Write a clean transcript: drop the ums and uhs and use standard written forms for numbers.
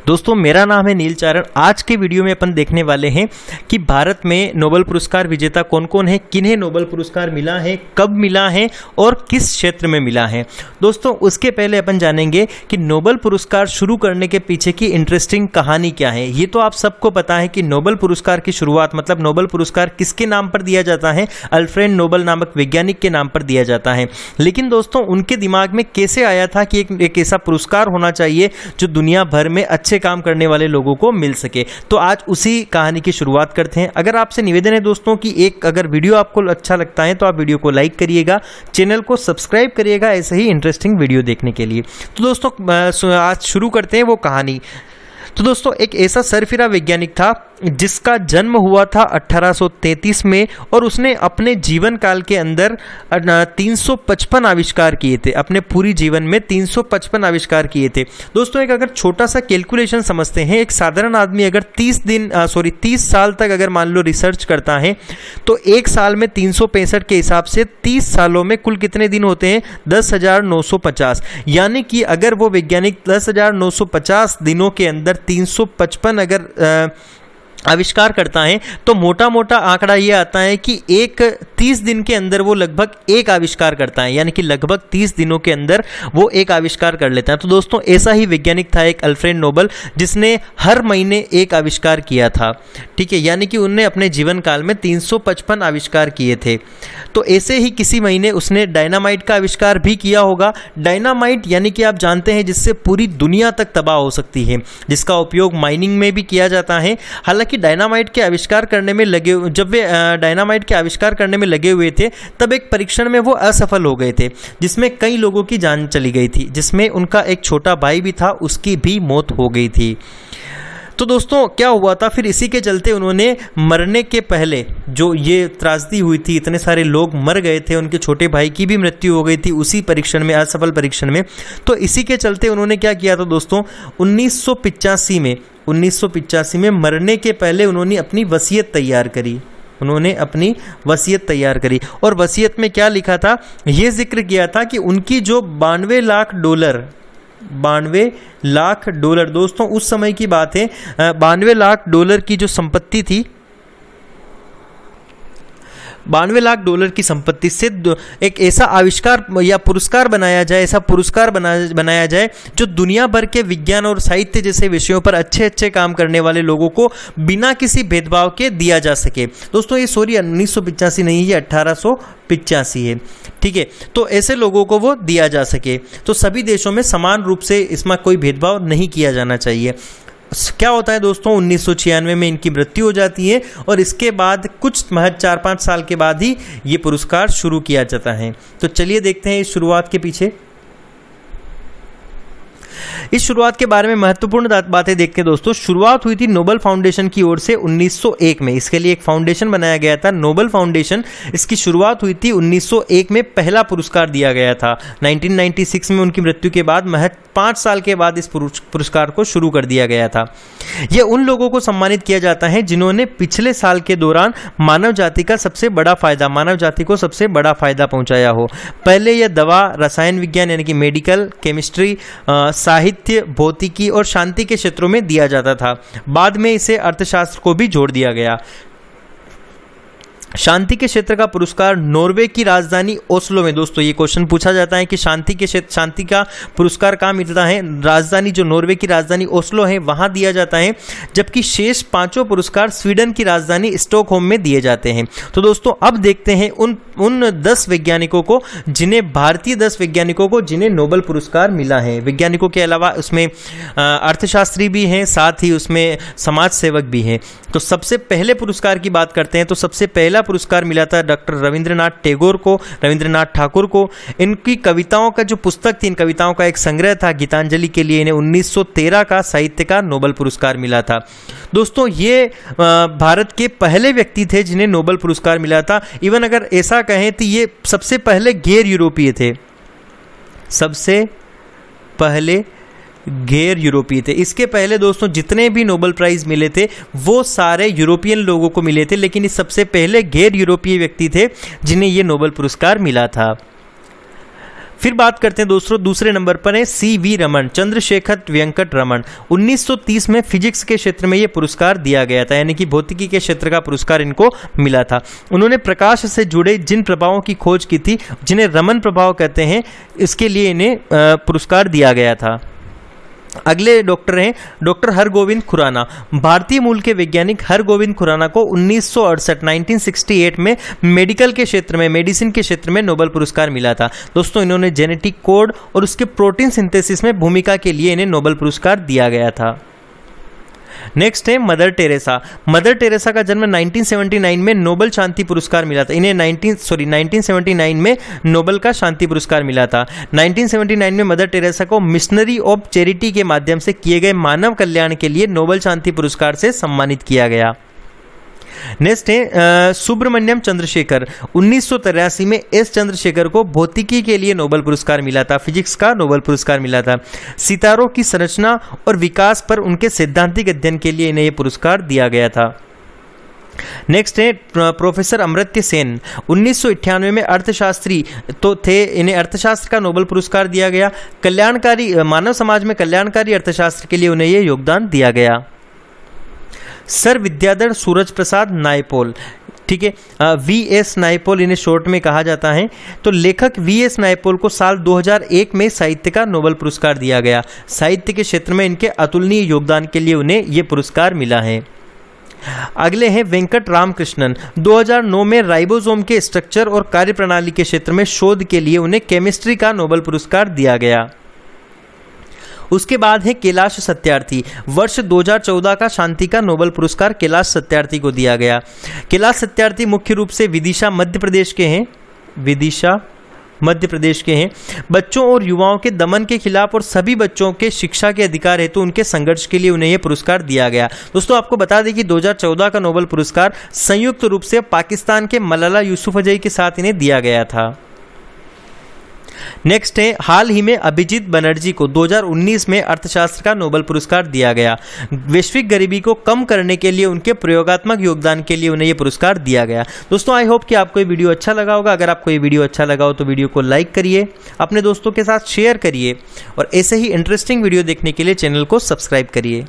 दोस्तों मेरा नाम है नील चारण। आज के वीडियो में अपन देखने वाले हैं कि भारत में नोबेल पुरस्कार विजेता कौन कौन है, किन्हें नोबेल पुरस्कार मिला है, कब मिला है और किस क्षेत्र में मिला है। दोस्तों उसके पहले अपन जानेंगे कि नोबेल पुरस्कार शुरू करने के पीछे की इंटरेस्टिंग कहानी क्या है। ये तो आप सबको पता है कि नोबेल पुरस्कार की शुरुआत मतलब नोबेल पुरस्कार किसके नाम पर दिया जाता है, अल्फ्रेड नोबेल नामक वैज्ञानिक के नाम पर दिया जाता है। लेकिन दोस्तों उनके दिमाग में कैसे आया था कि एक ऐसा पुरस्कार होना चाहिए जो दुनिया भर में अच्छे काम करने वाले लोगों को मिल सके। तो आज उसी कहानी की शुरुआत करते हैं। अगर आपसे निवेदन है दोस्तों कि अगर वीडियो आपको अच्छा लगता है तो आप वीडियो को लाइक करिएगा, चैनल को सब्सक्राइब करिएगा ऐसे ही इंटरेस्टिंग वीडियो देखने के लिए। तो दोस्तों आज शुरू करते हैं वो कहानी। तो दोस्तों एक ऐसा सरफिरा वैज्ञानिक था जिसका जन्म हुआ था 1833 में और उसने अपने जीवन काल के अंदर 355 आविष्कार किए थे। अपने पूरी जीवन में 355 आविष्कार किए थे। दोस्तों एक अगर छोटा सा कैलकुलेशन समझते हैं, एक साधारण आदमी अगर 30 साल तक अगर मान लो रिसर्च करता है तो एक साल में 365 के हिसाब से 30 सालों में कुल कितने दिन होते हैं, 10,950। यानी कि अगर वो वैज्ञानिक 10,950 दिनों के अंदर 355 अगर आविष्कार करता है तो मोटा मोटा आंकड़ा ये आता है कि 30 दिन के अंदर वो लगभग एक आविष्कार करता है। यानी कि लगभग 30 दिनों के अंदर वो एक आविष्कार कर लेता है। तो दोस्तों ऐसा ही वैज्ञानिक था एक अल्फ्रेड नोबेल जिसने हर महीने एक आविष्कार किया था। ठीक है, यानी कि उनने अपने जीवन काल में 355 आविष्कार किए थे। तो ऐसे ही किसी महीने उसने डायनामाइट का आविष्कार भी किया होगा। डायनामाइट यानी कि आप जानते हैं जिससे पूरी दुनिया तक तबाह हो सकती है, जिसका उपयोग माइनिंग में भी किया जाता है। हालांकि डायनामाइट के आविष्कार करने में जब वे डायनामाइट के आविष्कार करने में लगे हुए थे तब एक परीक्षण में वो असफल हो गए थे जिसमें कई लोगों की जान चली गई थी, जिसमें उनका एक छोटा भाई भी था, उसकी भी मौत हो गई थी। तो दोस्तों क्या हुआ था फिर, इसी के चलते उन्होंने मरने के पहले जो ये त्रासदी हुई थी, इतने सारे लोग मर गए थे, उनके छोटे भाई की भी मृत्यु हो गई थी उसी परीक्षण में, असफल परीक्षण में। तो इसी के चलते उन्होंने क्या किया था दोस्तों, 1985 में मरने के पहले उन्होंने अपनी वसीयत तैयार करी। और वसीयत में क्या लिखा था, ये जिक्र किया था कि उनकी जो 92 लाख डॉलर दोस्तों उस समय की बात है, 92 लाख डॉलर की जो संपत्ति थी, 92 लाख डॉलर की संपत्ति से एक ऐसा आविष्कार या पुरस्कार बनाया जाए जो दुनिया भर के विज्ञान और साहित्य जैसे विषयों पर अच्छे काम करने वाले लोगों को बिना किसी भेदभाव के दिया जा सके। दोस्तों ये 1985 नहीं, ये 1885 है। ठीक है, तो ऐसे लोगों को वो दिया जा सके। तो सभी देशों में समान रूप से इसमें कोई भेदभाव नहीं किया जाना चाहिए। क्या होता है दोस्तों, 1996 में इनकी मृत्यु हो जाती है और इसके बाद कुछ महज 4-5 साल के बाद ही ये पुरस्कार शुरू किया जाता है। तो चलिए देखते हैं इस शुरुआत के पीछे। इस शुरुआत के बारे में महत्वपूर्ण बातें देखते हैं दोस्तों। शुरुआत हुई थी नोबेल फाउंडेशन की ओर से 1901 में। इसके लिए एक फाउंडेशन बनाया गया था, नोबेल फाउंडेशन। इसकी शुरुआत हुई थी 1901 में, पहला पुरस्कार दिया गया था। 1996 में उनकी मृत्यु के बाद महज 5 साल के बाद इस पुरस्कार को शुरू कर दिया गया था। यह उन लोगों को सम्मानित किया जाता है जिन्होंने पिछले साल के दौरान मानव जाति को सबसे बड़ा फायदा पहुंचाया हो। पहले यह दवा, रसायन विज्ञान यानी कि मेडिकल, केमिस्ट्री, साहित्य, भौतिकी और शांति के क्षेत्रों में दिया जाता था। बाद में इसे अर्थशास्त्र को भी जोड़ दिया गया। शांति के क्षेत्र का पुरस्कार नॉर्वे की राजधानी ओस्लो में, दोस्तों ये क्वेश्चन पूछा जाता है कि शांति का पुरस्कार कहाँ मिलता है, राजधानी जो नॉर्वे की राजधानी ओस्लो है वहाँ दिया जाता है। जबकि शेष 5 पुरस्कार स्वीडन की राजधानी स्टॉकहोम में दिए जाते हैं। तो दोस्तों अब देखते हैं उन 10 वैज्ञानिकों को भारतीय 10 वैज्ञानिकों को जिन्हें नोबेल पुरस्कार मिला है। वैज्ञानिकों के अलावा उसमें अर्थशास्त्री भी हैं, साथ ही उसमें समाज सेवक भी हैं। तो सबसे पहले पुरस्कार की बात करते हैं तो सबसे पहला पुरस्कार मिला था डॉक्टर रविंद्रनाथ ठाकुर को। इनकी कविताओं का जो पुस्तक थी, इन कविताओं का एक संग्रह था गीतांजलि के लिए, इन्हें 1913 का साहित्य का नोबेल पुरस्कार मिला था। दोस्तों ये भारत के पहले व्यक्ति थे जिन्हें नोबेल पुरस्कार मिला था। इवन अगर ऐसा कहें तो ये सबसे पहले गैर यूरोपीय थे। इसके पहले दोस्तों जितने भी नोबेल प्राइज मिले थे वो सारे यूरोपियन लोगों को मिले थे, लेकिन ये सबसे पहले गैर यूरोपीय व्यक्ति थे जिन्हें ये नोबेल पुरस्कार मिला था। फिर बात करते हैं दोस्तों, दूसरे नंबर पर है CV रमन, चंद्रशेखर वेंकट रमन। 1930 में फिजिक्स के क्षेत्र में ये पुरस्कार दिया गया था, यानी कि भौतिकी के क्षेत्र का पुरस्कार इनको मिला था। उन्होंने प्रकाश से जुड़े जिन प्रभावों की खोज की थी, जिन्हें रमन प्रभाव कहते हैं, इसके लिए इन्हें पुरस्कार दिया गया था। अगले डॉक्टर हैं डॉक्टर हरगोविंद खुराना। भारतीय मूल के वैज्ञानिक हरगोविंद खुराना को 1968 में मेडिकल के क्षेत्र में, मेडिसिन के क्षेत्र में नोबेल पुरस्कार मिला था। दोस्तों इन्होंने जेनेटिक कोड और उसके प्रोटीन सिंथेसिस में भूमिका के लिए इन्हें नोबेल पुरस्कार दिया गया था। नेक्स्ट है मदर टेरेसा। मदर टेरेसा का जन्म 1979 में नोबेल शांति पुरस्कार मिला था। इन्हें 1979 में नोबेल का शांति पुरस्कार मिला था। 1979 में मदर टेरेसा को मिशनरी ऑफ चैरिटी के माध्यम से किए गए मानव कल्याण के लिए नोबेल शांति पुरस्कार से सम्मानित किया गया। नेक्स्ट है सुब्रमण्यम चंद्रशेखर। 1983 में एस चंद्रशेखर को भौतिकी के लिए नोबेल पुरस्कार मिला था, फिजिक्स का नोबेल पुरस्कार मिला था। सितारों की संरचना और विकास पर उनके सैद्धांतिक अध्ययन के लिए इन्हें यह पुरस्कार दिया गया था। नेक्स्ट है प्रोफेसर अमर्त्य सेन। 1998 में अर्थशास्त्री तो थे, इन्हें अर्थशास्त्र का नोबेल पुरस्कार दिया गया। कल्याणकारी, मानव समाज में कल्याणकारी अर्थशास्त्र के लिए उन्हें यह योगदान दिया गया। सर विद्याधर सूरज प्रसाद नायपॉल, ठीक है, VS नायपॉल इन्हें शॉर्ट में कहा जाता है। तो लेखक VS नायपॉल को साल 2001 में साहित्य का नोबेल पुरस्कार दिया गया। साहित्य के क्षेत्र में इनके अतुलनीय योगदान के लिए उन्हें ये पुरस्कार मिला है। अगले हैं वेंकट रामकृष्णन। 2009 में राइबोसोम के स्ट्रक्चर और कार्यप्रणाली के क्षेत्र में शोध के लिए उन्हें केमिस्ट्री का नोबेल पुरस्कार दिया गया। उसके बाद है कैलाश सत्यार्थी। वर्ष 2014 का शांति का नोबेल पुरस्कार कैलाश सत्यार्थी को दिया गया। कैलाश सत्यार्थी मुख्य रूप से विदिशा मध्य प्रदेश के हैं। बच्चों और युवाओं के दमन के खिलाफ और सभी बच्चों के शिक्षा के अधिकार हेतु उनके संघर्ष के लिए उन्हें यह पुरस्कार दिया गया। दोस्तों आपको बता दें कि 2014 का नोबेल पुरस्कार संयुक्त रूप से पाकिस्तान के मलाला यूसुफजई के साथ इन्हें दिया गया था। नेक्स्ट है हाल ही में अभिजीत बनर्जी को 2019 में अर्थशास्त्र का नोबेल पुरस्कार दिया गया। वैश्विक गरीबी को कम करने के लिए उनके प्रयोगात्मक योगदान के लिए उन्हें यह पुरस्कार दिया गया। दोस्तों आई होप कि आपको ये वीडियो अच्छा लगा होगा। अगर आपको ये वीडियो अच्छा लगा हो तो वीडियो को लाइक करिए, अपने दोस्तों के साथ शेयर करिए और ऐसे ही इंटरेस्टिंग वीडियो देखने के लिए चैनल को सब्सक्राइब करिए।